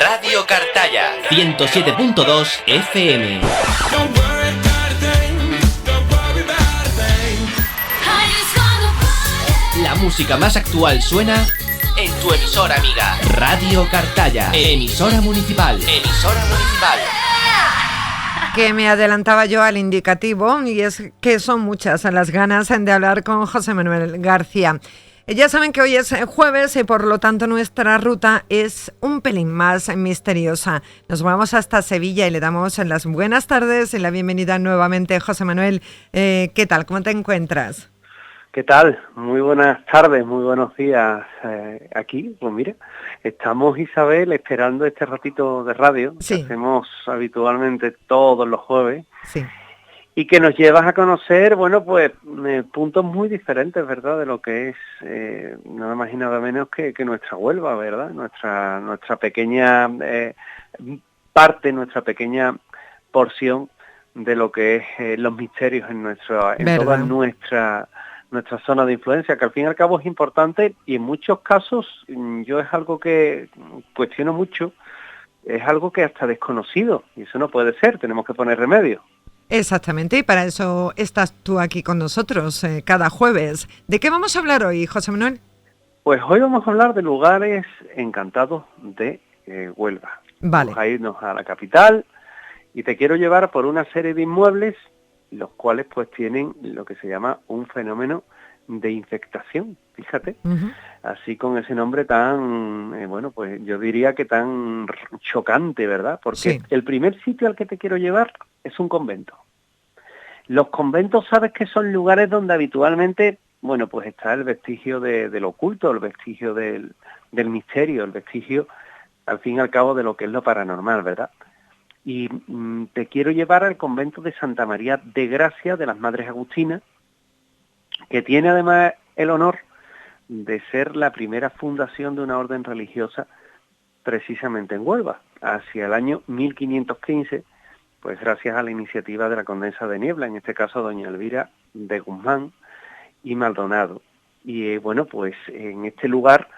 Radio Cartaya 107.2 FM. La música más actual suena en tu emisora amiga. Radio Cartaya, emisora municipal. Emisora municipal. Que me adelantaba yo al indicativo, y es que son muchas las ganas de hablar con José Manuel García. Ya saben que hoy es jueves y por lo tanto nuestra ruta es un pelín más misteriosa. Nos vamos hasta Sevilla y le damos las buenas tardes y la bienvenida nuevamente. José Manuel, ¿qué tal? ¿Cómo te encuentras? ¿Qué tal? Muy buenas tardes, muy buenos días aquí. Pues mira, estamos, Isabel, esperando este ratito de radio que hacemos habitualmente todos los jueves. Sí. Y que nos llevas a conocer, bueno, pues puntos muy diferentes, ¿verdad?, de lo que es nada más y nada menos que nuestra Huelva, ¿verdad? Nuestra pequeña parte, nuestra pequeña porción de lo que es los misterios en toda nuestra zona de influencia, que al fin y al cabo es importante y en muchos casos yo es algo que cuestiono mucho, es algo que hasta desconocido, y eso no puede ser, tenemos que poner remedio. Exactamente, y para eso estás tú aquí con nosotros cada jueves. ¿De qué vamos a hablar hoy, José Manuel? Pues hoy vamos a hablar de lugares encantados de Huelva. Vale. Vamos a irnos a la capital y te quiero llevar por una serie de inmuebles, los cuales pues tienen lo que se llama un fenómeno de infectación, fíjate. Uh-huh. Así con ese nombre tan, bueno, pues yo diría que tan chocante, ¿verdad? Porque el primer sitio al que te quiero llevar es un convento. Los conventos, sabes que son lugares donde habitualmente, bueno, pues está el vestigio del oculto, el vestigio del misterio, el vestigio, al fin y al cabo, de lo que es lo paranormal, ¿verdad? Y te quiero llevar al convento de Santa María de Gracia de las Madres Agustinas, que tiene además el honor de ser la primera fundación de una orden religiosa precisamente en Huelva, hacia el año 1515, pues gracias a la iniciativa de la condesa de Niebla, en este caso doña Elvira de Guzmán y Maldonado. Y bueno, pues en este lugar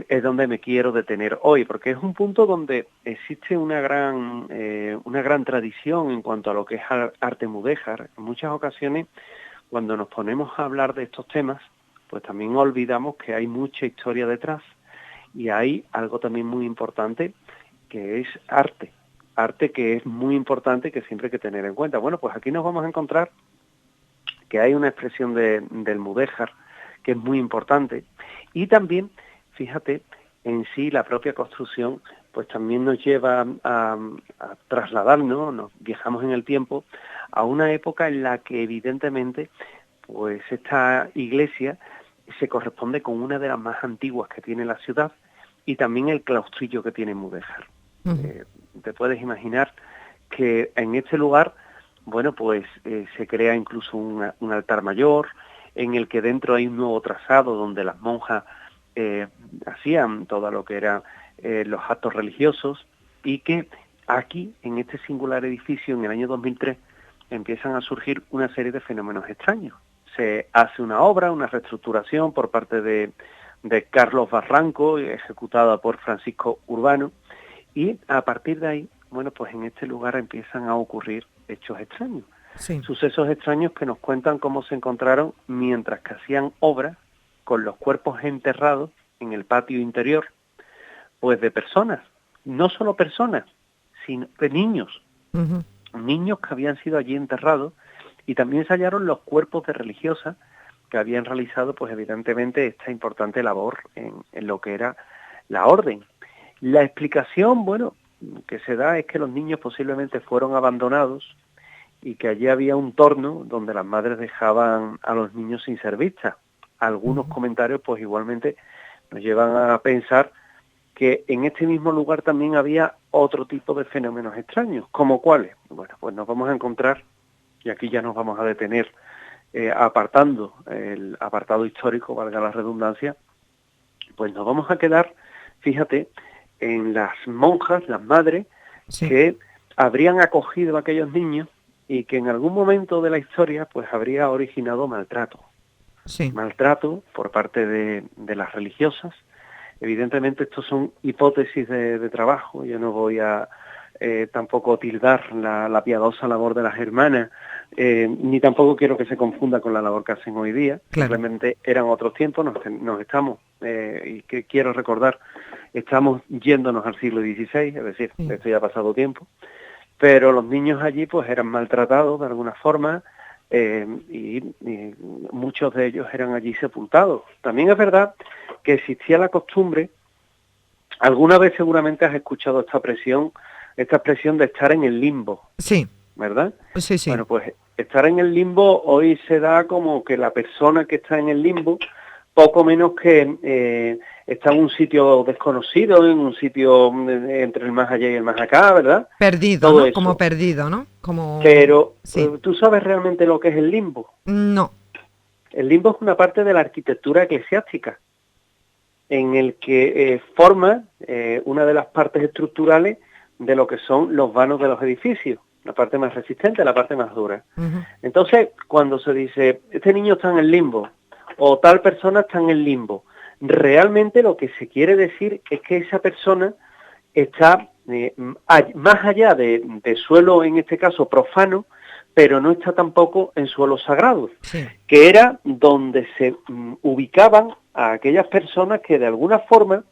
es donde me quiero detener hoy, porque es un punto donde existe una gran tradición en cuanto a lo que es arte mudéjar. En muchas ocasiones, cuando nos ponemos a hablar de estos temas, pues también olvidamos que hay mucha historia detrás y hay algo también muy importante que es arte que es muy importante, que siempre hay que tener en cuenta. Bueno, pues aquí nos vamos a encontrar que hay una expresión del mudéjar que es muy importante y también, fíjate, en sí la propia construcción pues también nos lleva a trasladarnos, nos viajamos en el tiempo a una época en la que evidentemente pues esta iglesia se corresponde con una de las más antiguas que tiene la ciudad y también el claustrillo que tiene Mudéjar. Uh-huh. Te puedes imaginar que en este lugar, bueno, pues se crea incluso un altar mayor, en el que dentro hay un nuevo trazado donde las monjas hacían todo lo que eran los actos religiosos, y que aquí, en este singular edificio, en el año 2003, empiezan a surgir una serie de fenómenos extraños. Se hace una obra, una reestructuración por parte de Carlos Barranco, ejecutada por Francisco Urbano, y a partir de ahí, bueno, pues en este lugar empiezan a ocurrir hechos extraños. Sí. Sucesos extraños que nos cuentan cómo se encontraron mientras que hacían obras con los cuerpos enterrados en el patio interior, pues de personas, no solo personas, sino de niños. Uh-huh. Niños que habían sido allí enterrados, y también se hallaron los cuerpos de religiosas que habían realizado, pues evidentemente, esta importante labor en lo que era la orden. La explicación, bueno, que se da es que los niños posiblemente fueron abandonados y que allí había un torno donde las madres dejaban a los niños sin ser vistas. Algunos comentarios, pues igualmente, nos llevan a pensar que en este mismo lugar también había otro tipo de fenómenos extraños. ¿Como cuáles? Bueno, pues nos vamos a encontrar, y aquí ya nos vamos a detener apartando el apartado histórico, valga la redundancia, pues nos vamos a quedar, fíjate, en las monjas, las madres, Sí. que habrían acogido a aquellos niños y que en algún momento de la historia pues habría originado maltrato. Sí. Maltrato por parte de las religiosas, Evidentemente estos son hipótesis de trabajo, yo no voy a tampoco tildar la piadosa labor de las hermanas, ni tampoco quiero que se confunda con la labor que hacen hoy día. Claro. Simplemente eran otros tiempos, nos estamos, y que quiero recordar, estamos yéndonos al siglo XVI, es decir, esto ya ha pasado tiempo, pero los niños allí pues eran maltratados de alguna forma, y muchos de ellos eran allí sepultados. También es verdad que existía la costumbre, alguna vez seguramente has escuchado esta expresión de estar en el limbo. Sí. ¿Verdad? Sí, sí. Bueno, pues estar en el limbo hoy se da como que la persona que está en el limbo, poco menos que está en un sitio desconocido, en un sitio entre el más allá y el más acá, ¿verdad? Perdido, todo ¿no? Eso. Como perdido, ¿no? Como... Pero, sí. ¿tú sabes realmente lo que es el limbo? No. El limbo es una parte de la arquitectura eclesiástica, en el que forma una de las partes estructurales de lo que son los vanos de los edificios, la parte más resistente, la parte más dura. Uh-huh. Entonces, cuando se dice, este niño está en el limbo, o tal persona está en el limbo, realmente lo que se quiere decir es que esa persona está más allá de suelo, en este caso profano, pero no está tampoco en suelo sagrado, sí. que era donde se ubicaban a aquellas personas que de alguna forma,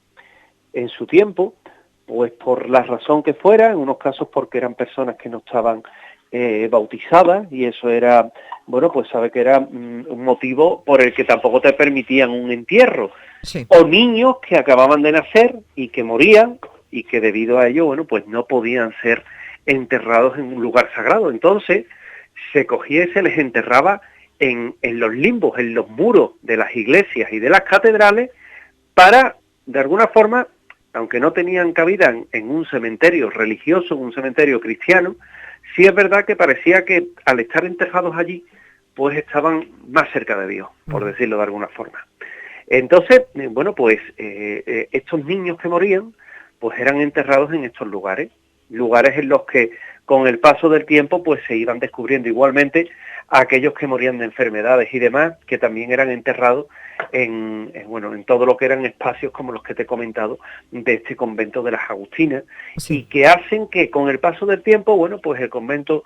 en su tiempo, pues por la razón que fuera, en unos casos porque eran personas que no estaban bautizadas, y eso era, bueno, pues sabe que era un motivo por el que tampoco te permitían un entierro, sí. O niños que acababan de nacer y que morían, y que debido a ello, bueno, pues no podían ser enterrados en un lugar sagrado. Entonces se cogía y se les enterraba en los limbos, en los muros de las iglesias y de las catedrales, para, de alguna forma, aunque no tenían cabida en un cementerio religioso, en un cementerio cristiano, sí es verdad que parecía que al estar enterrados allí, pues estaban más cerca de Dios, por decirlo de alguna forma. Entonces, bueno, pues estos niños que morían, pues eran enterrados en estos lugares en los que con el paso del tiempo pues se iban descubriendo igualmente a aquellos que morían de enfermedades y demás, que también eran enterrados en todo lo que eran espacios como los que te he comentado de este convento de las Agustinas, sí. Y que hacen que con el paso del tiempo, bueno, pues el convento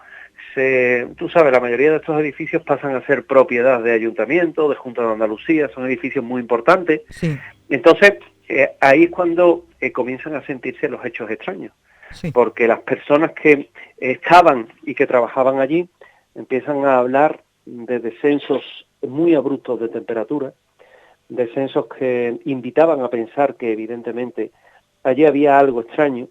tú sabes, la mayoría de estos edificios pasan a ser propiedad de ayuntamiento, de Junta de Andalucía, son edificios muy importantes. Sí. Entonces, ahí es cuando comienzan a sentirse los hechos extraños. Sí. Porque las personas que estaban y que trabajaban allí empiezan a hablar de descensos muy abruptos de temperatura, descensos que invitaban a pensar que evidentemente allí había algo extraño.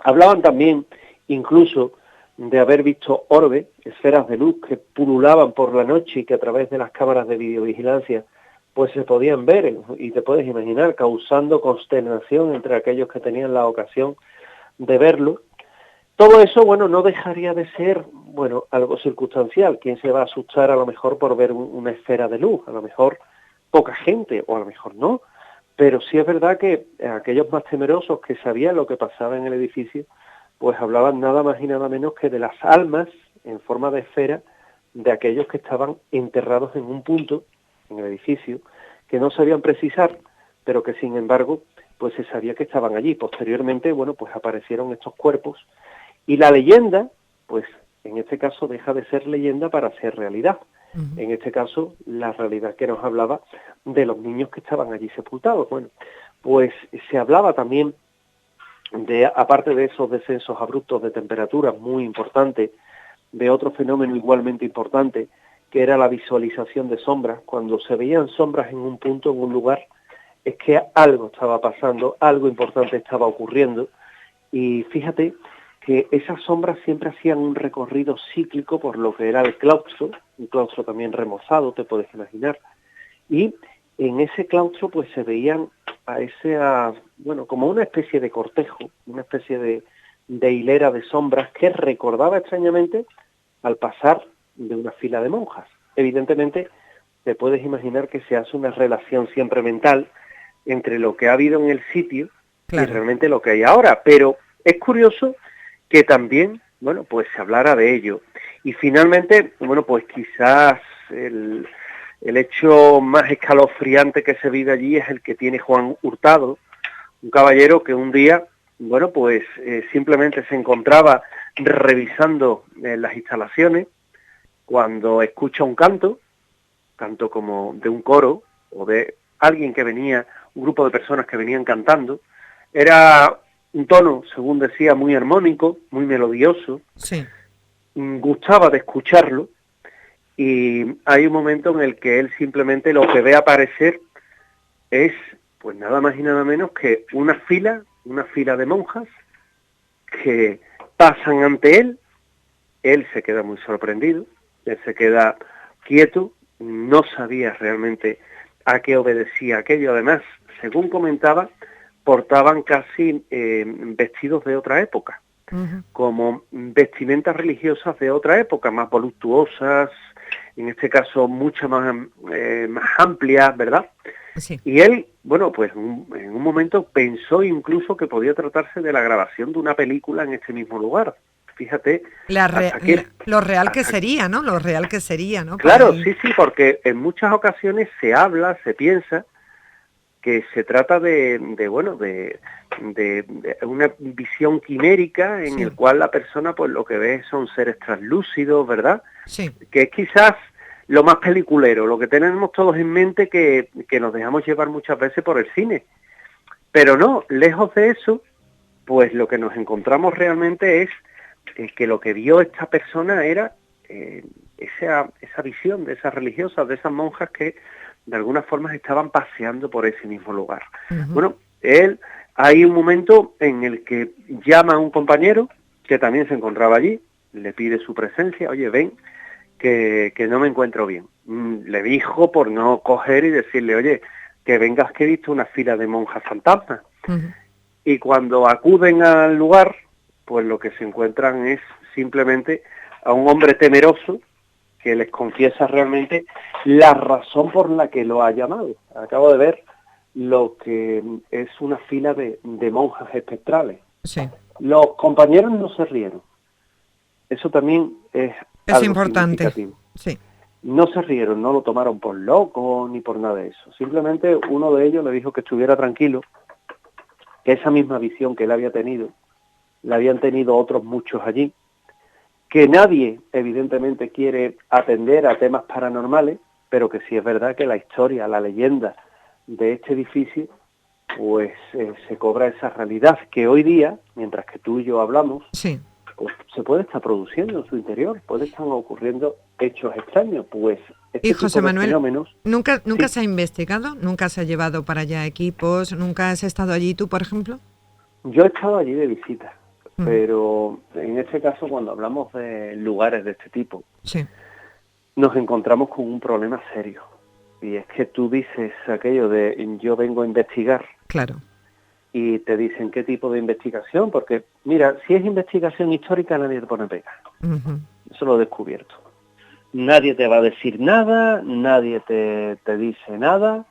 Hablaban también incluso de haber visto orbes, esferas de luz que pululaban por la noche y que a través de las cámaras de videovigilancia pues se podían ver, y te puedes imaginar, causando consternación entre aquellos que tenían la ocasión de verlo. Todo eso, bueno, no dejaría de ser, bueno, algo circunstancial. ¿Quién se va a asustar a lo mejor por ver una esfera de luz? A lo mejor poca gente, o a lo mejor no. Pero sí es verdad que aquellos más temerosos que sabían lo que pasaba en el edificio, pues hablaban nada más y nada menos que de las almas en forma de esfera de aquellos que estaban enterrados en un punto, en el edificio, que no sabían precisar, pero que sin embargo pues se sabía que estaban allí. Posteriormente, bueno, pues aparecieron estos cuerpos, y la leyenda, pues en este caso deja de ser leyenda para ser realidad. Uh-huh. En este caso, la realidad que nos hablaba de los niños que estaban allí sepultados. Bueno, pues se hablaba también de, aparte de esos descensos abruptos de temperatura muy importantes, de otro fenómeno igualmente importante, que era la visualización de sombras. Cuando se veían sombras en un punto, en un lugar, es que algo estaba pasando, algo importante estaba ocurriendo. Y fíjate que esas sombras siempre hacían un recorrido cíclico por lo que era el claustro, un claustro también remozado, te puedes imaginar. Y en ese claustro pues se veían como una especie de cortejo, una especie de hilera de sombras que recordaba extrañamente al pasar de una fila de monjas. Evidentemente, te puedes imaginar que se hace una relación siempre mental entre lo que ha habido en el sitio, claro, y realmente lo que hay ahora. Pero es curioso que también, bueno, pues se hablara de ello. Y finalmente, bueno, pues quizás el hecho más escalofriante que se vive allí es el que tiene Juan Hurtado, un caballero que un día, bueno, pues simplemente se encontraba revisando las instalaciones cuando escucha un canto como de un coro o de alguien que venía, un grupo de personas que venían cantando. Era un tono, según decía, muy armónico, muy melodioso. Sí. Gustaba de escucharlo, y hay un momento en el que él simplemente lo que ve aparecer es, pues nada más y nada menos que una fila de monjas que pasan ante él se queda muy sorprendido, él se queda quieto, no sabía realmente a qué obedecía aquello. Además, según comentaba, portaban casi vestidos de otra época, como vestimentas religiosas de otra época, más voluptuosas, en este caso mucho más amplias, ¿verdad? Sí. Y él, bueno, pues en un momento pensó incluso que podía tratarse de la grabación de una película en este mismo lugar. Fíjate, lo real que sería, ¿no? Lo real que sería, ¿no? Claro, sí, porque en muchas ocasiones se piensa que se trata de una visión quimérica en el cual la persona pues lo que ve son seres translúcidos, ¿verdad? Sí. Que es quizás lo más peliculero, lo que tenemos todos en mente que nos dejamos llevar muchas veces por el cine. Pero no, lejos de eso, pues lo que nos encontramos realmente es que lo que vio esta persona era esa visión de esas religiosas, de esas monjas que de alguna forma estaban paseando por ese mismo lugar. Bueno, hay un momento en el que llama a un compañero que también se encontraba allí, le pide su presencia, oye, ven, que no me encuentro bien. Le dijo por no coger y decirle, oye, que vengas, que he visto una fila de monjas fantasmas. Y cuando acuden al lugar, pues lo que se encuentran es simplemente a un hombre temeroso que les confiesa realmente la razón por la que lo ha llamado. Acabo de ver lo que es una fila de monjas espectrales. Sí. Los compañeros no se rieron. Eso también es algo importante. significativo. Sí. No se rieron, no lo tomaron por loco ni por nada de eso. Simplemente uno de ellos le dijo que estuviera tranquilo, que esa misma visión que él había tenido, la habían tenido otros muchos allí, que nadie evidentemente quiere atender a temas paranormales, pero que sí es verdad que la historia, la leyenda de este edificio, pues se cobra esa realidad que hoy día, mientras que tú y yo hablamos, sí, pues se puede estar produciendo en su interior, puede estar ocurriendo hechos extraños, pues este y José tipo de Manuel, fenómenos... ¿nunca sí. se ha investigado? ¿Nunca se ha llevado para allá equipos? ¿Nunca has estado allí tú, por ejemplo? Yo he estado allí de visita, pero en este caso cuando hablamos de lugares de este tipo, sí, nos encontramos con un problema serio. Y es que tú dices aquello de yo vengo a investigar. Claro. Y te dicen qué tipo de investigación, porque mira, si es investigación histórica nadie te pone pega. Eso lo he descubierto. Nadie te va a decir nada, nadie te dice nada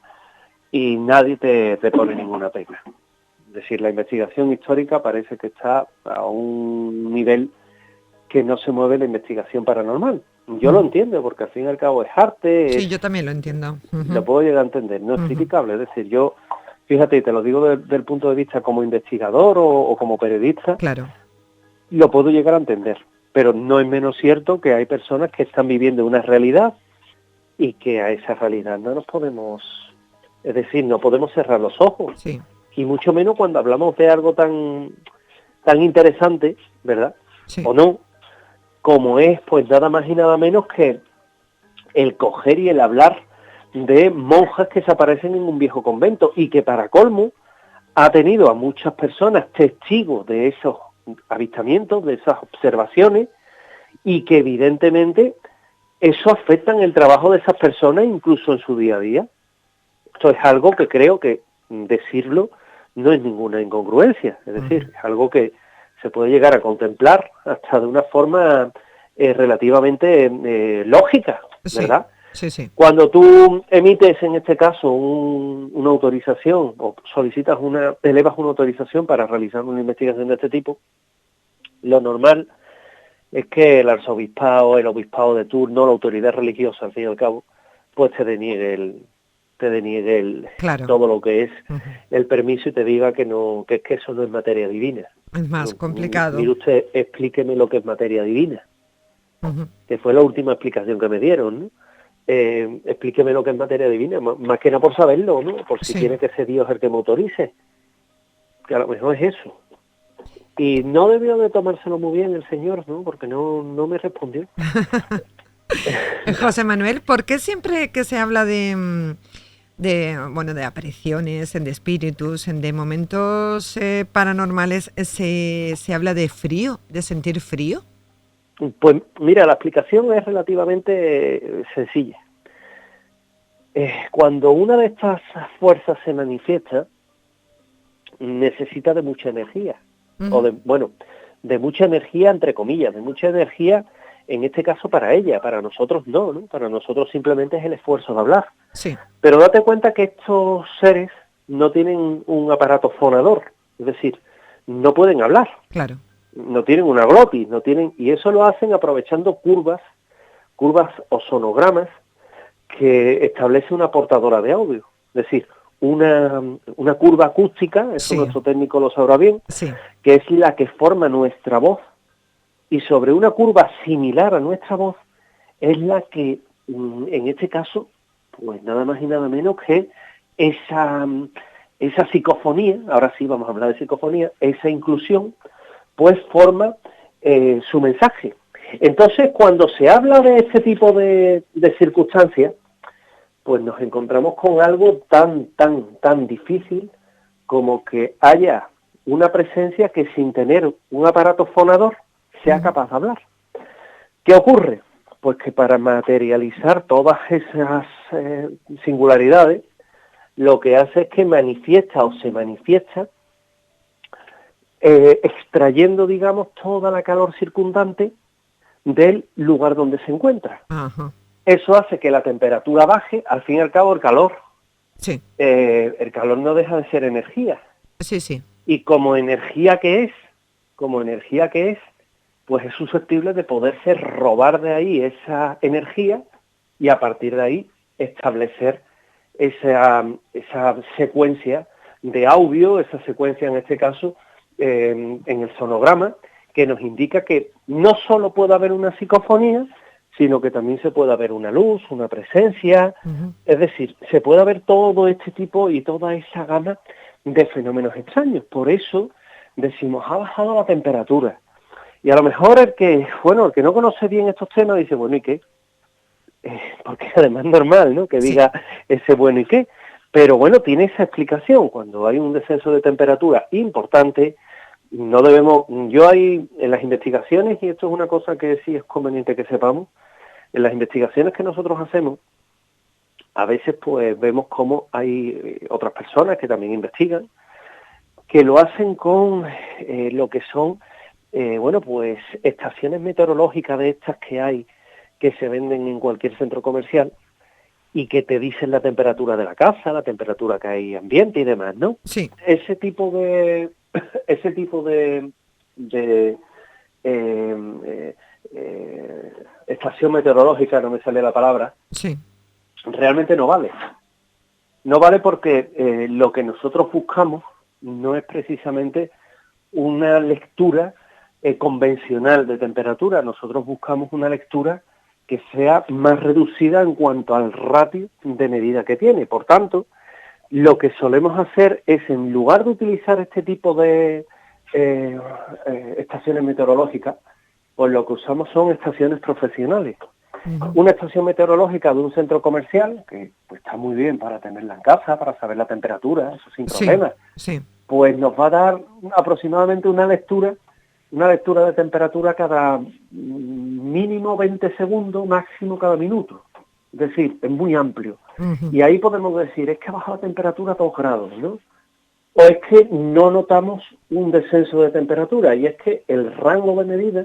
y nadie te pone ninguna pega. Es decir, la investigación histórica parece que está a un nivel que no se mueve la investigación paranormal. Yo lo entiendo, porque al fin y al cabo es arte. Sí, yo también lo entiendo. Lo puedo llegar a entender, no es criticable. Es decir, yo, fíjate, te lo digo desde el punto de vista como investigador o como periodista, claro, lo puedo llegar a entender. Pero no es menos cierto que hay personas que están viviendo una realidad y que a esa realidad no nos podemos, es decir, no podemos cerrar los ojos. sí. Y mucho menos cuando hablamos de algo tan interesante, ¿verdad? Sí. O no, como es pues nada más y nada menos que el coger y el hablar de monjas que se aparecen en un viejo convento y que para colmo ha tenido a muchas personas testigos de esos avistamientos, de esas observaciones, y que evidentemente eso afecta en el trabajo de esas personas incluso en su día a día. Esto es algo que creo que decirlo no es ninguna incongruencia, es decir, es algo que se puede llegar a contemplar hasta de una forma relativamente lógica, ¿verdad? Sí, sí. Cuando tú emites, en este caso, una autorización o solicitas elevas una autorización para realizar una investigación de este tipo, lo normal es que el arzobispado, el obispado de turno, la autoridad religiosa, al fin y al cabo, pues te deniegue Claro. todo lo que es el permiso y te diga que no, que es que eso no es materia divina. Es más complicado. Mire usted, explíqueme lo que es materia divina, que fue la última explicación que me dieron, ¿no? Explíqueme lo que es materia divina, más que nada por saberlo, ¿no? Por si tiene que ser Dios el que me autorice, que a lo mejor es eso. Y no debió de tomárselo muy bien el señor, ¿no? Porque no me respondió. José Manuel, ¿por qué siempre que se habla de apariciones, de espíritus, de momentos paranormales, se habla de frío, de sentir frío? Pues mira, la explicación es relativamente sencilla. Cuando una de estas fuerzas se manifiesta, necesita de mucha energía, o de mucha energía entre comillas, de mucha energía en este caso para ella, para nosotros no, para nosotros simplemente es el esfuerzo de hablar. Sí. Pero date cuenta que estos seres no tienen un aparato fonador, es decir, no pueden hablar. Claro. No tienen una glotis, y eso lo hacen aprovechando curvas o sonogramas que establece una portadora de audio, es decir, una curva acústica, eso nuestro técnico lo sabrá bien, que es la que forma nuestra voz, y sobre una curva similar a nuestra voz es la que, en este caso, pues nada más y nada menos que esa psicofonía, ahora sí vamos a hablar de psicofonía, esa inclusión, pues forma su mensaje. Entonces, cuando se habla de este tipo de circunstancias, pues nos encontramos con algo tan difícil como que haya una presencia que sin tener un aparato fonador sea capaz de hablar. ¿Qué ocurre? Pues que para materializar todas esas singularidades, lo que hace es que se manifiesta extrayendo, digamos, toda la calor circundante del lugar donde se encuentra. Ajá. Eso hace que la temperatura baje, al fin y al cabo el calor. Sí. El calor no deja de ser energía. Sí, sí. Y como energía que es, pues es susceptible de poderse robar de ahí esa energía y a partir de ahí establecer esa secuencia de audio, esa secuencia en este caso en el sonograma, que nos indica que no solo puede haber una psicofonía, sino que también se puede haber una luz, una presencia, es decir, se puede haber todo este tipo y toda esa gama de fenómenos extraños. Por eso decimos, ha bajado la temperatura. Y a lo mejor el que no conoce bien estos temas dice, bueno, ¿y qué? Porque además es normal, ¿no?, que diga ese bueno, ¿y qué? Pero bueno, tiene esa explicación. Cuando hay un descenso de temperatura importante, no debemos, yo hay en las investigaciones, y esto es una cosa que sí es conveniente que sepamos, en las investigaciones que nosotros hacemos, a veces pues vemos cómo hay otras personas que también investigan, que lo hacen con lo que son, pues estaciones meteorológicas de estas que hay, que se venden en cualquier centro comercial, y que te dicen la temperatura de la casa, la temperatura que hay ambiente y demás, ¿no? Sí. Ese tipo de estación meteorológica, no me sale la palabra, realmente no vale. No vale porque lo que nosotros buscamos no es precisamente una lectura convencional de temperatura. Nosotros buscamos una lectura que sea más reducida en cuanto al ratio de medida que tiene. Por tanto, lo que solemos hacer es, en lugar de utilizar este tipo de estaciones meteorológicas, pues lo que usamos son estaciones profesionales. Una estación meteorológica de un centro comercial, que pues está muy bien para tenerla en casa, para saber la temperatura, eso sin problema, pues nos va a dar aproximadamente una lectura de temperatura cada mínimo 20 segundos, máximo cada minuto. Es decir, es muy amplio. Y ahí podemos decir, es que ha bajado la temperatura a 2 grados, ¿no? O es que no notamos un descenso de temperatura, y es que el rango de medida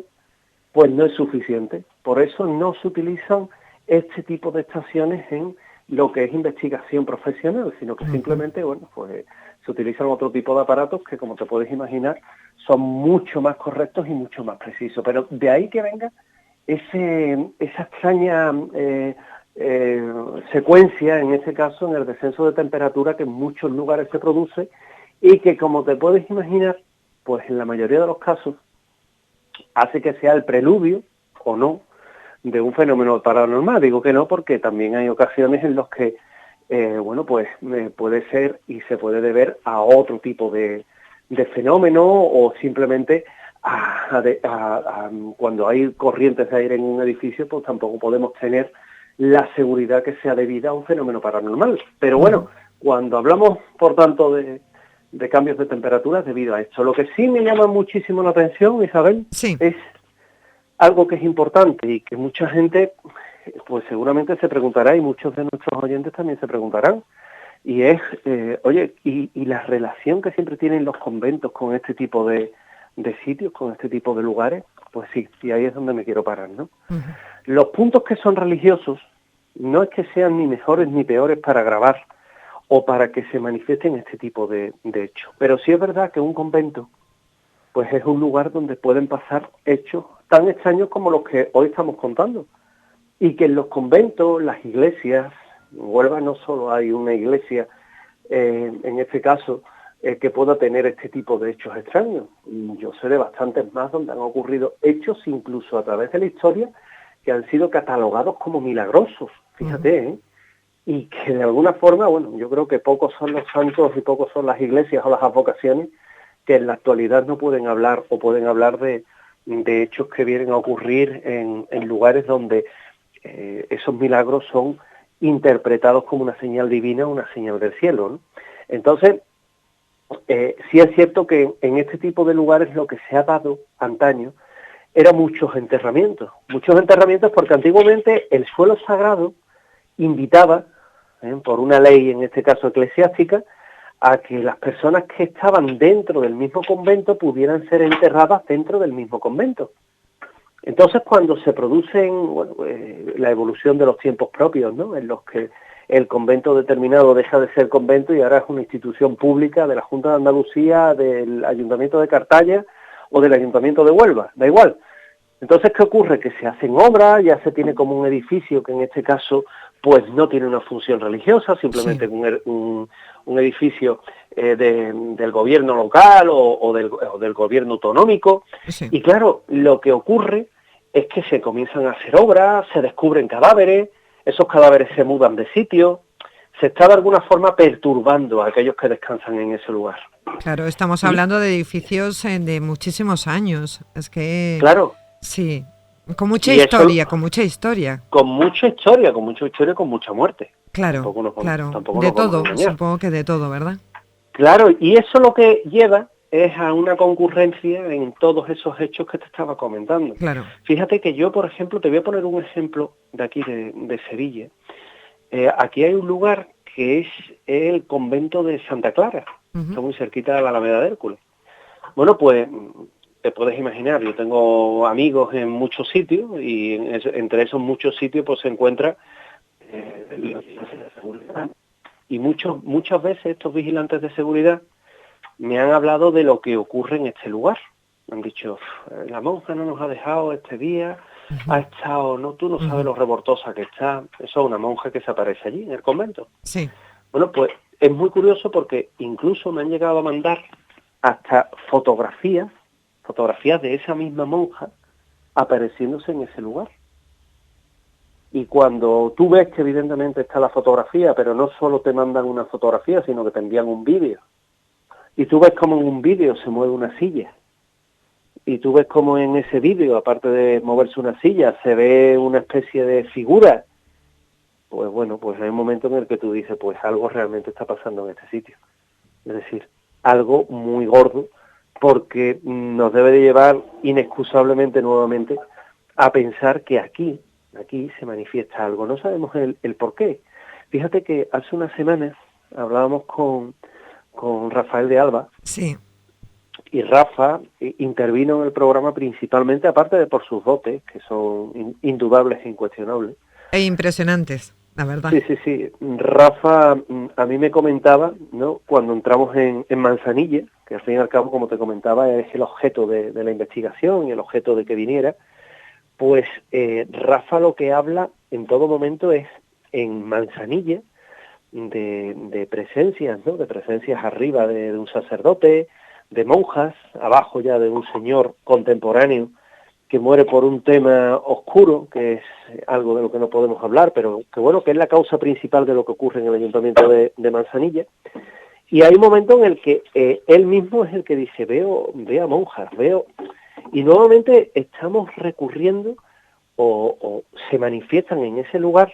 pues no es suficiente. Por eso no se utilizan este tipo de estaciones en lo que es investigación profesional, sino que simplemente, pues se utilizan otro tipo de aparatos que, como te puedes imaginar, son mucho más correctos y mucho más precisos. Pero de ahí que venga esa extraña secuencia, en este caso, en el descenso de temperatura que en muchos lugares se produce y que, como te puedes imaginar, pues en la mayoría de los casos hace que sea el preludio, o no, de un fenómeno paranormal. Digo que no porque también hay ocasiones en los que, puede ser y se puede deber a otro tipo de fenómeno o simplemente cuando hay corrientes de aire en un edificio, pues tampoco podemos tener la seguridad que sea debida a un fenómeno paranormal. Pero bueno, cuando hablamos, por tanto, de cambios de temperatura debido a esto, lo que sí me llama muchísimo la atención, Isabel, sí, es algo que es importante y que mucha gente, pues seguramente se preguntará, y muchos de nuestros oyentes también se preguntarán, y es, y la relación que siempre tienen los conventos con este tipo de sitios, con este tipo de lugares, pues sí, y ahí es donde me quiero parar, ¿no? uh-huh. Los puntos que son religiosos no es que sean ni mejores ni peores para grabar o para que se manifiesten este tipo de hechos, pero sí es verdad que un convento pues es un lugar donde pueden pasar hechos tan extraños como los que hoy estamos contando, y que en los conventos, las iglesias, en Huelva no solo hay una iglesia, en este caso, que pueda tener este tipo de hechos extraños. Yo sé de bastantes más donde han ocurrido hechos, incluso a través de la historia, que han sido catalogados como milagrosos, fíjate, y que de alguna forma, bueno, yo creo que pocos son los santos y pocos son las iglesias o las advocaciones que en la actualidad no pueden hablar o pueden hablar de hechos que vienen a ocurrir en lugares donde esos milagros son interpretados como una señal divina, una señal del cielo, ¿no? Entonces, sí es cierto que en este tipo de lugares lo que se ha dado antaño eran muchos enterramientos porque antiguamente el suelo sagrado invitaba, por una ley en este caso eclesiástica, a que las personas que estaban dentro del mismo convento pudieran ser enterradas dentro del mismo convento. Entonces, cuando se producen la evolución de los tiempos propios, ¿no?, en los que el convento determinado deja de ser convento y ahora es una institución pública de la Junta de Andalucía, del Ayuntamiento de Cartaya o del Ayuntamiento de Huelva, da igual. Entonces, ¿qué ocurre? Que se hacen obras, ya se tiene como un edificio que en este caso pues no tiene una función religiosa, simplemente sí, un edificio del gobierno local o del gobierno autonómico. Sí. Y claro, lo que ocurre es que se comienzan a hacer obras, se descubren cadáveres, esos cadáveres se mudan de sitio, se está de alguna forma perturbando a aquellos que descansan en ese lugar. Claro, estamos hablando de edificios de muchísimos años, es que... Claro. Sí, con mucha historia, con mucha historia. Con mucha historia, con mucha muerte. Claro, claro, de todo, supongo que de todo, ¿verdad? Claro, y eso lo que lleva es a una concurrencia en todos esos hechos que te estaba comentando. Claro. Fíjate que yo, por ejemplo, te voy a poner un ejemplo de aquí, de Sevilla. Aquí hay un lugar que es el convento de Santa Clara, está muy cerquita de la Alameda de Hércules. Bueno, pues te puedes imaginar, yo tengo amigos en muchos sitios y entre esos muchos sitios pues se encuentra y muchas veces estos vigilantes de seguridad me han hablado de lo que ocurre en este lugar. Me han dicho, la monja no nos ha dejado este día, ha estado, no, tú no sabes lo revoltosa que está. Eso es una monja que se aparece allí en el convento. Sí. Bueno, pues es muy curioso porque incluso me han llegado a mandar hasta fotografías de esa misma monja apareciéndose en ese lugar. Y cuando tú ves que evidentemente está la fotografía, pero no solo te mandan una fotografía, sino que te envían un vídeo. Y tú ves como en un vídeo se mueve una silla. Y tú ves como en ese vídeo, aparte de moverse una silla, se ve una especie de figura. Pues bueno, pues hay un momento en el que tú dices, pues algo realmente está pasando en este sitio. Es decir, algo muy gordo, porque nos debe de llevar inexcusablemente nuevamente a pensar que aquí se manifiesta algo. No sabemos el por qué. Fíjate que hace unas semanas hablábamos con Rafael de Alba. Sí. Y Rafa intervino en el programa principalmente, aparte de por sus dotes, que son indudables e incuestionables. E impresionantes, la verdad. Sí. Rafa a mí me comentaba, ¿no?, cuando entramos en Manzanilla, que al fin y al cabo, como te comentaba, es el objeto de la investigación y el objeto de que viniera, pues Rafa lo que habla en todo momento es en Manzanilla de presencias, ¿no? De presencias arriba de un sacerdote, de monjas, abajo ya de un señor contemporáneo que muere por un tema oscuro, que es algo de lo que no podemos hablar, pero que bueno, que es la causa principal de lo que ocurre en el Ayuntamiento de Manzanilla. Y hay un momento en el que él mismo es el que dice, veo a monjas, y nuevamente estamos recurriendo o se manifiestan en ese lugar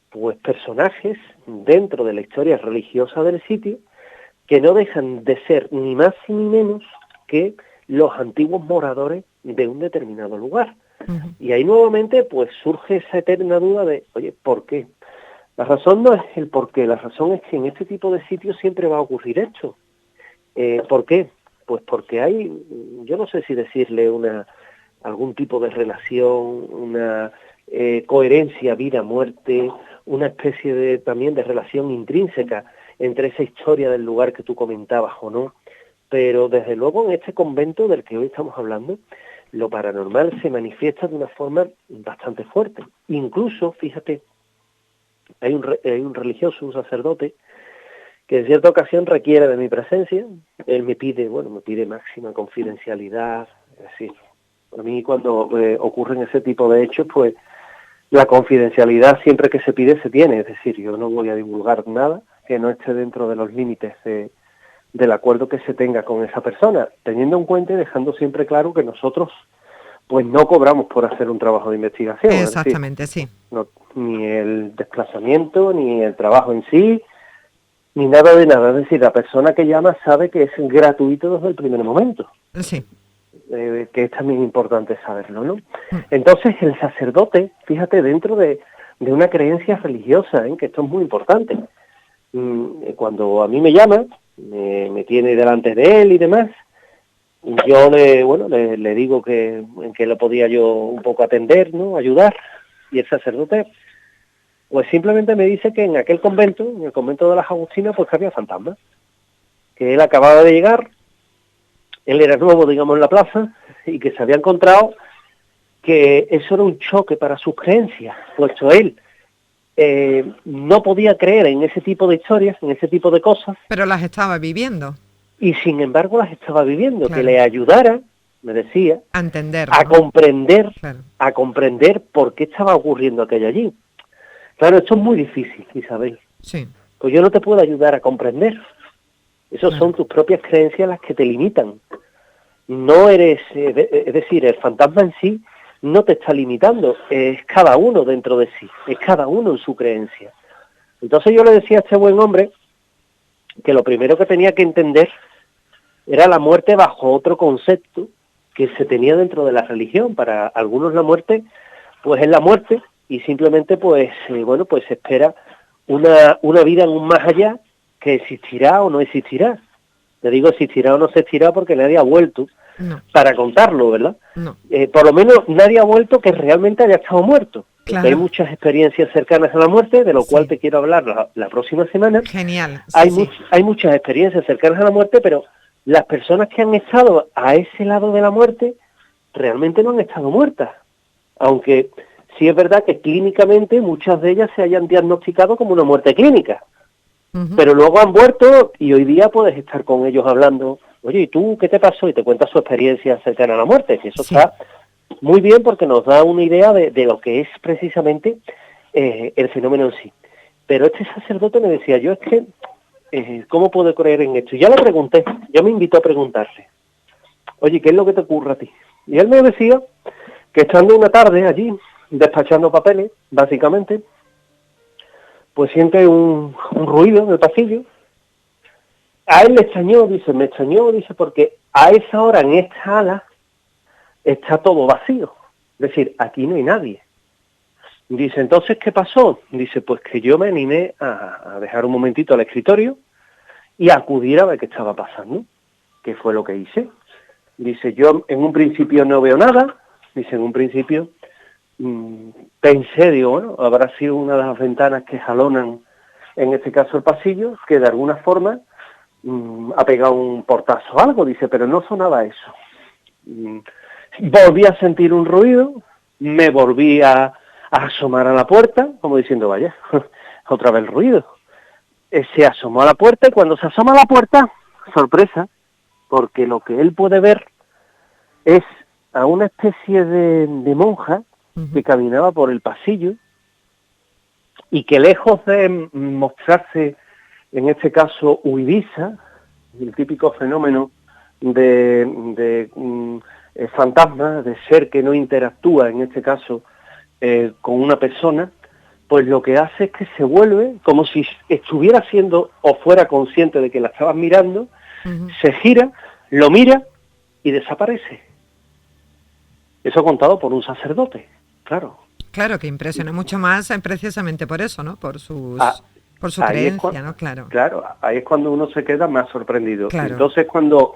pues personajes dentro de la historia religiosa del sitio que no dejan de ser ni más ni menos que los antiguos moradores de un determinado lugar. Uh-huh. Y ahí nuevamente pues surge esa eterna duda de, oye, ¿por qué? La razón no es el por qué, la razón es que en este tipo de sitios siempre va a ocurrir esto. ¿Por qué? Pues porque hay, yo no sé si decirle algún tipo de relación, una coherencia vida-muerte, una especie también de relación intrínseca entre esa historia del lugar que tú comentabas o no, pero desde luego en este convento del que hoy estamos hablando, lo paranormal se manifiesta de una forma bastante fuerte. Incluso, fíjate, hay un religioso, un sacerdote, que en cierta ocasión requiere de mi presencia. Él me pide máxima confidencialidad. Es decir, a mí cuando ocurren ese tipo de hechos, pues la confidencialidad siempre que se pide se tiene. Es decir, yo no voy a divulgar nada que no esté dentro de los límites del acuerdo que se tenga con esa persona, teniendo en cuenta y dejando siempre claro que nosotros pues no cobramos por hacer un trabajo de investigación. Exactamente, es decir, sí. No, ni el desplazamiento, ni el trabajo en sí, ni nada de nada. Es decir, la persona que llama sabe que es gratuito desde el primer momento. Sí. Que es también importante saberlo, ¿no? Entonces, el sacerdote, fíjate, dentro de una creencia religiosa, que esto es muy importante. Cuando a mí me llama, me tiene delante de él y demás, yo le digo en que lo podía yo un poco atender, ¿no? Ayudar, y el sacerdote pues simplemente me dice que en aquel convento, en el convento de las Agustinas, pues que había fantasmas, que él acababa de llegar, él era nuevo, digamos, en la plaza, y que se había encontrado que eso era un choque para sus creencias, puesto él no podía creer en ese tipo de historias, en ese tipo de cosas. Pero las estaba viviendo. Y sin embargo las estaba viviendo, claro. Que le ayudara, me decía, a entender, a comprender, claro. a comprender por qué estaba ocurriendo aquello allí. Claro, esto es muy difícil, Isabel. Sí. Pues yo no te puedo ayudar a comprender. Esas son tus propias creencias las que te limitan. No eres, es decir, el fantasma en sí no te está limitando, es cada uno dentro de sí, es cada uno en su creencia. Entonces yo le decía a este buen hombre que lo primero que tenía que entender era la muerte bajo otro concepto que se tenía dentro de la religión. Para algunos la muerte, pues es la muerte, y simplemente pues se espera una vida en un más allá que existirá o no existirá. Te digo existirá o no existirá porque nadie ha vuelto para contarlo, ¿verdad? No. Por lo menos nadie ha vuelto que realmente haya estado muerto. Claro. Hay muchas experiencias cercanas a la muerte, de lo cual te quiero hablar la próxima semana. Genial. Hay muchas experiencias cercanas a la muerte, pero las personas que han estado a ese lado de la muerte realmente no han estado muertas. Aunque sí es verdad que clínicamente muchas de ellas se hayan diagnosticado como una muerte clínica. Uh-huh. Pero luego han muerto y hoy día puedes estar con ellos hablando, oye, ¿y tú qué te pasó? Y te cuentas su experiencia cercana a la muerte, que eso está muy bien porque nos da una idea de lo que es precisamente el fenómeno en sí. Pero este sacerdote me decía, yo es que, ¿cómo puedo creer en esto? Y ya le pregunté, yo me invitó a preguntarle, oye, ¿qué es lo que te ocurre a ti? Y él me decía que estando una tarde allí, despachando papeles, básicamente, pues siente un ruido en el pasillo. A él le extrañó, me extrañó, porque a esa hora en esta ala está todo vacío. Es decir, aquí no hay nadie. Dice, entonces, ¿qué pasó? Dice, pues que yo me animé a dejar un momentito al escritorio y a acudir a ver qué estaba pasando. ¿Qué fue lo que hice? Dice, yo en un principio no veo nada. Dice, en un principio pensé, digo, bueno, habrá sido una de las ventanas que jalonan, en este caso el pasillo, que de alguna forma ha pegado un portazo o algo. Dice, pero no sonaba eso. Volví a sentir un ruido, me volví a a asomar a la puerta, como diciendo, vaya, otra vez el ruido. Se asomó a la puerta y cuando se asoma a la puerta, sorpresa, porque lo que él puede ver es a una especie de monja que caminaba por el pasillo y que lejos de mostrarse, en este caso, huidiza, el típico fenómeno de fantasma, de ser que no interactúa, en este caso, con una persona, pues lo que hace es que se vuelve como si estuviera siendo o fuera consciente de que la estabas mirando, se gira, lo mira y desaparece. Eso contado por un sacerdote, claro. Claro, que impresiona mucho más precisamente por eso, ¿no? Por su creencia, ¿no? Claro. Claro, ahí es cuando uno se queda más sorprendido. Claro. Entonces, cuando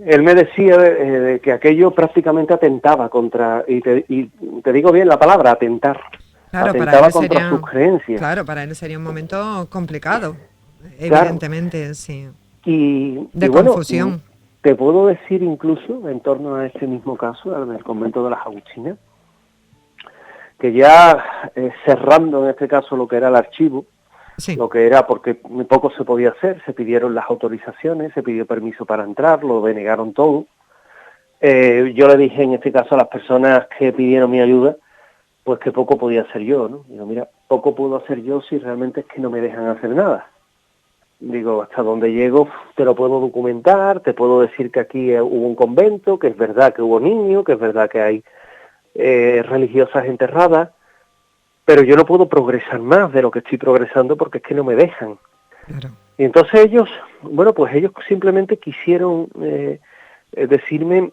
él me decía de que aquello prácticamente atentaba contra, y te digo bien la palabra, atentar. Claro, atentaba contra sus creencias. Claro, para él sería un momento complicado, evidentemente, claro. Sí. De confusión. Bueno, te puedo decir incluso, en torno a este mismo caso, al del convento de las Agustinas, que ya cerrando en este caso lo que era el archivo, sí. Lo que era, porque muy poco se podía hacer, se pidieron las autorizaciones, se pidió permiso para entrar, lo denegaron todo. Yo le dije en este caso a las personas que pidieron mi ayuda, pues que poco podía hacer yo, ¿no? Digo, mira, poco puedo hacer yo si realmente es que no me dejan hacer nada. Digo, hasta donde llego te lo puedo documentar, te puedo decir que aquí hubo un convento, que es verdad que hubo niños, que es verdad que hay religiosas enterradas, pero yo no puedo progresar más de lo que estoy progresando porque es que no me dejan. Claro. Y entonces ellos, bueno, pues ellos simplemente quisieron decirme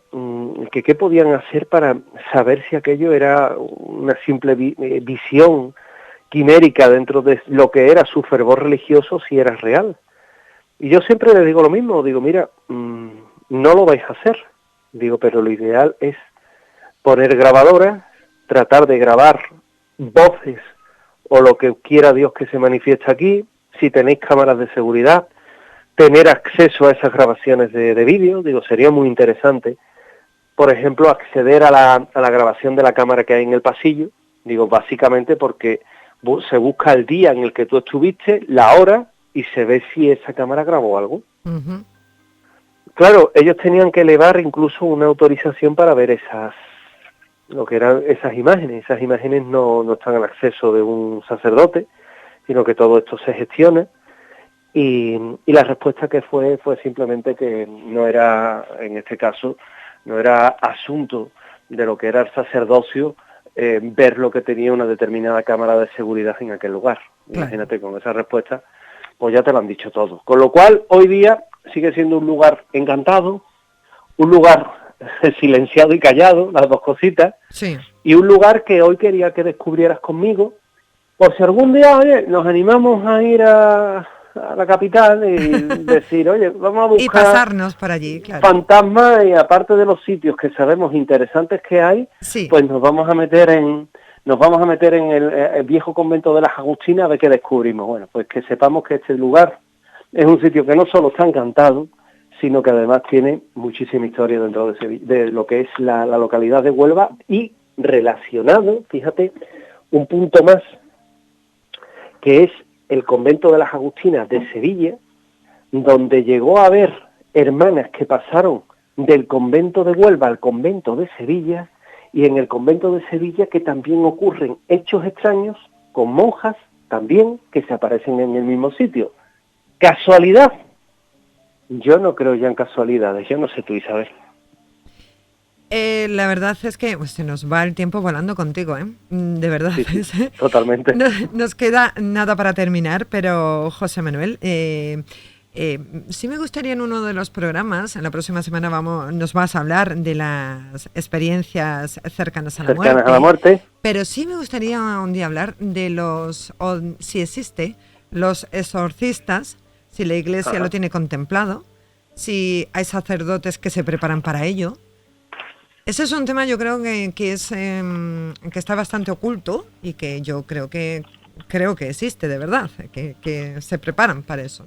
que qué podían hacer para saber si aquello era una simple visión quimérica dentro de lo que era su fervor religioso, si era real. Y yo siempre les digo lo mismo, digo, mira, no lo vais a hacer, digo, pero lo ideal es poner grabadoras, tratar de grabar voces o lo que quiera Dios que se manifieste aquí, si tenéis cámaras de seguridad, tener acceso a esas grabaciones de vídeo, digo, sería muy interesante, por ejemplo, acceder a la grabación de la cámara que hay en el pasillo, digo, básicamente porque se busca el día en el que tú estuviste, la hora, y se ve si esa cámara grabó algo. Uh-huh. Claro, ellos tenían que elevar incluso una autorización para ver lo que eran esas imágenes. Esas imágenes no están al acceso de un sacerdote, sino que todo esto se gestiona. Y la respuesta que fue simplemente que no era, en este caso, no era asunto de lo que era el sacerdocio ver lo que tenía una determinada cámara de seguridad en aquel lugar. Claro. Imagínate, con esa respuesta, pues ya te lo han dicho todo. Con lo cual, hoy día sigue siendo un lugar encantado, un lugar silenciado y callado, las dos cositas, sí. Y un lugar que hoy quería que descubrieras conmigo, por si algún día, oye, nos animamos a ir a la capital y decir, oye, vamos a buscar y pasarnos por allí, claro. Fantasmas, y aparte de los sitios que sabemos interesantes que hay, sí. Pues nos vamos a meter en el viejo convento de las Agustinas a ver qué descubrimos. Bueno, pues que sepamos que este lugar es un sitio que no solo está encantado, sino que además tiene muchísima historia dentro de lo que es la localidad de Huelva, y relacionado, fíjate, un punto más, que es el convento de las Agustinas de Sevilla, donde llegó a haber hermanas que pasaron del convento de Huelva al convento de Sevilla, y en el convento de Sevilla que también ocurren hechos extraños con monjas también que se aparecen en el mismo sitio. ¿Casualidad? Yo no creo ya en casualidades, yo no sé tú, Isabel. La verdad es que pues, se nos va el tiempo volando contigo, ¿eh? De verdad. Sí, totalmente. No nos queda nada para terminar, pero José Manuel, sí me gustaría en uno de los programas, en la próxima semana nos vas a hablar de las experiencias cercanas a la muerte. Pero sí me gustaría un día hablar de si existe, los exorcistas, si la Iglesia lo tiene contemplado, si hay sacerdotes que se preparan para ello. Ese es un tema, yo creo que está bastante oculto y que yo creo que existe de verdad, que se preparan para eso.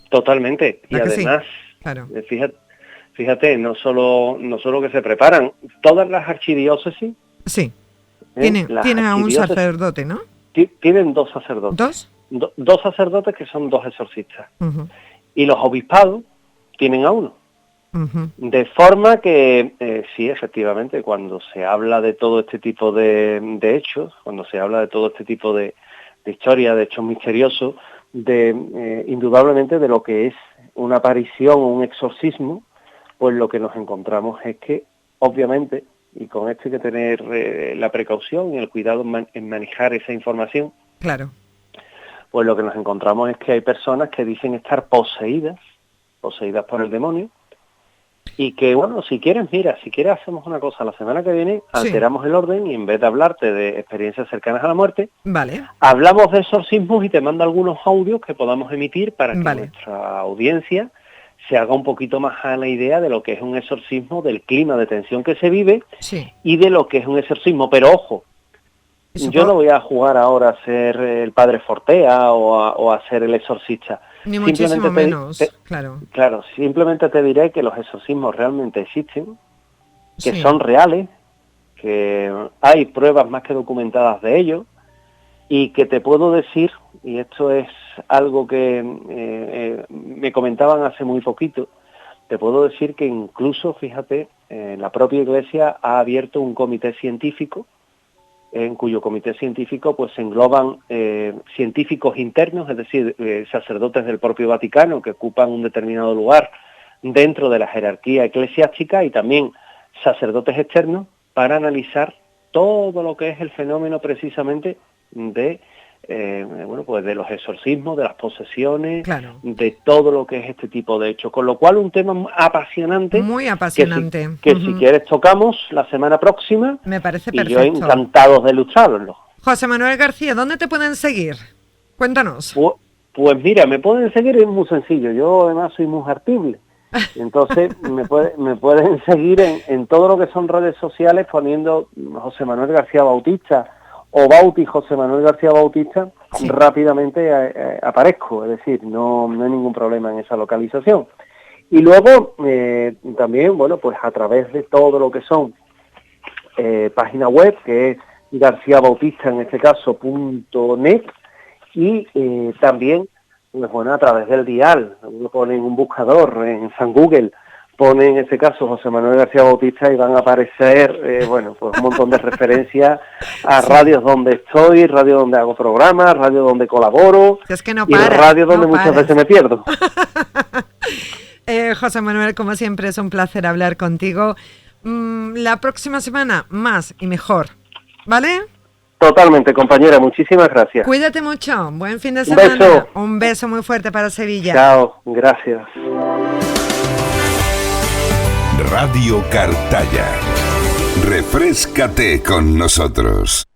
Totalmente. Y además, sí? Claro. Fíjate, no solo que se preparan, todas las archidiócesis, sí, Tienen a un sacerdote, ¿no? Tienen 2 sacerdotes. ¿2? Dos sacerdotes que son 2 exorcistas. Uh-huh. Y los obispados tienen a 1. Uh-huh. De forma que, sí, efectivamente, cuando se habla de todo este tipo de hechos, cuando se habla de todo este tipo de historia, de hechos misteriosos, indudablemente de lo que es una aparición o un exorcismo, pues lo que nos encontramos es que, obviamente, y con esto hay que tener la precaución y el cuidado en manejar esa información, claro, pues lo que nos encontramos es que hay personas que dicen estar poseídas por el demonio, y que, bueno, si quieres hacemos una cosa, la semana que viene alteramos el orden y en vez de hablarte de experiencias cercanas a la muerte, hablamos de exorcismos y te mando algunos audios que podamos emitir para que nuestra audiencia se haga un poquito más a la idea de lo que es un exorcismo, del clima de tensión que se vive y de lo que es un exorcismo. Pero ojo, yo no voy a jugar ahora a ser el padre Fortea o a ser el exorcista. Ni muchísimo menos, claro. Claro, simplemente te diré que los exorcismos realmente existen, que son reales, que hay pruebas más que documentadas de ello, y que te puedo decir, y esto es algo que me comentaban hace muy poquito, te puedo decir que incluso, fíjate, la propia Iglesia ha abierto un comité científico, en cuyo comité científico pues se engloban científicos internos, es decir, sacerdotes del propio Vaticano que ocupan un determinado lugar dentro de la jerarquía eclesiástica, y también sacerdotes externos para analizar todo lo que es el fenómeno precisamente de pues de los exorcismos, de las posesiones, de todo lo que es este tipo de hechos, con lo cual un tema apasionante, muy apasionante, que si quieres tocamos la semana próxima. Me parece perfecto. Y yo encantados de ilustrarlo. José Manuel García, ¿dónde te pueden seguir? Cuéntanos. Pues mira, me pueden seguir, es muy sencillo, yo además soy muy artible, entonces me pueden seguir en todo lo que son redes sociales poniendo José Manuel García Bautista o Bauti José Manuel García Bautista, rápidamente aparezco, es decir, no hay ningún problema en esa localización. Y luego también, bueno, pues a través de todo lo que son página web, que es García Bautista, en este caso, .net, y también, pues bueno, a través del dial, uno pone en un buscador en San Google, pone en este caso José Manuel García Bautista y van a aparecer, pues un montón de referencias a radios donde estoy, radios donde hago programas, radios donde colaboro, es que no y radios donde muchas veces me pierdo. José Manuel, como siempre es un placer hablar contigo. La próxima semana más y mejor, ¿vale? Totalmente, compañera, muchísimas gracias. Cuídate mucho, buen fin de semana. Un beso. Un beso muy fuerte para Sevilla. Chao, gracias. Radio Cartaya. Refréscate con nosotros.